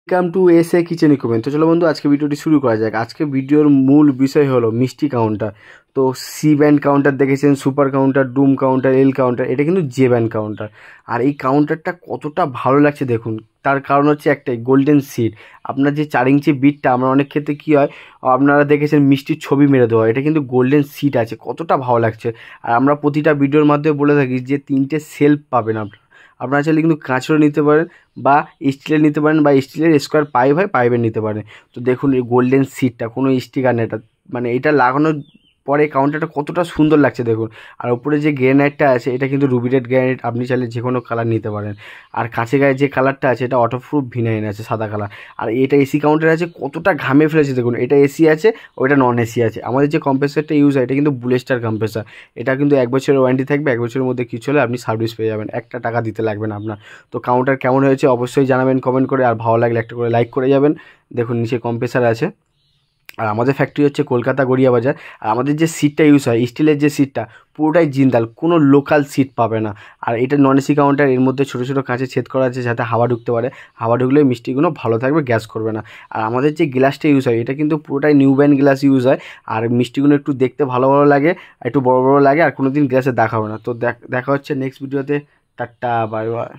Welcome to SA kitchen equipment. তো চলো বন্ধু, আজকে ভিডিওটি শুরু করা যাক। আজকে ভিডিওর মূল বিষয় হলো মিষ্টি কাউন্টার। তো সি ব্যান্ড কাউন্টার দেখেছেন, সুপার কাউন্টার, ডুম কাউন্টার, এল কাউন্টার, এটা কিন্তু জে ব্যান্ড কাউন্টার। আর এই কাউন্টারটা কতটা ভালো লাগছে দেখুন। তার কারণ হচ্ছে একটাই, গোল্ডেন সিড। আপনার যে 4 ইঞ্চি বিটটা, আমরা অনেক ক্ষেত্রে কী হয়, আপনারা দেখেছেন মিষ্টির ছবি মেরে দেওয়া, এটা কিন্তু গোল্ডেন সিড আছে, কতটা ভালো লাগছে। আর আমরা প্রতিটা ভিডিওর মাধ্যমে বলে থাকি যে 3টে সেলফ পাবেন আপনারা চাইলে কিন্তু কাঁচেরও নিতে পারেন বা স্টিলের নিতে পারেন, বা স্টিলের স্কোয়ার পাইপ হয় পাইপের নিতে পারেন। তো দেখুন এই গোল্ডেন সিটটা, কোনো স্টিকার নেই, এটা মানে এটা লাগানোর পরে কাউন্টারটা কতটা সুন্দর লাগছে দেখুন। আর উপরে যে গ্রেনাইটটা আছে, এটা কিন্তু রুবিটেড গ্রেনাইট, আপনি চাইলে যে কোনো কালার নিতে পারেন। আর কাছে গায়ে যে কালারটা আছে, এটা অটোপ্রুফ ভিনাইন আছে, সাদা কালার। আর এটা এসি কাউন্টার আছে, কতটা ঘামে ফেলেছে দেখুন। এটা এসি আছে, ওইটা নন এসি আছে। আমাদের যে কম্প্রেসারটা ইউজ হয়, এটা কিন্তু বুলেস্টার কম্প্রেসার। এটা কিন্তু 1 বছরের ওয়ারেন্টি থাকবে, 1 বছরের মধ্যে কিছু হলে আপনি সার্ভিস পেয়ে যাবেন, একটা টাকা দিতে লাগবে না আপনার। তো কাউন্টার কেমন হয়েছে অবশ্যই জানাবেন কমেন্ট করে, আর ভালো লাগলে একটা করে লাইক করে যাবেন। দেখুন নিচে কম্প্রেসার আছে। আর আমাদের ফ্যাক্টরি হচ্ছে কলকাতা গড়িয়া বাজার। আর আমাদের যে সিটটা ইউজ হয়, স্টিলের যে সিটটা, পুরোটাই জিন্দাল, কোনো লোকাল সিট পাবে না। আর এটা নন এসি কাউন্টার, এর মধ্যে ছোটো ছোটো কাঁচে ছেদ করা আছে যাতে হাওয়া ঢুকতে পারে। হাওয়া ঢুকলে মিষ্টিগুলো ভালো থাকবে, গ্যাস করবে না। আর আমাদের যে গ্লাসটা ইউজ হয়, এটা কিন্তু পুরোটাই নিউ ব্র্যান্ড গ্লাস ইউজ হয়। আর মিষ্টিগুলো একটু দেখতে ভালো ভালো লাগে, একটু বড় বড় লাগে, আর কোনো দিন গ্লাসে দেখা হবে না। তো দেখা হচ্ছে নেক্সট ভিডিওতে। Tata, bye bye.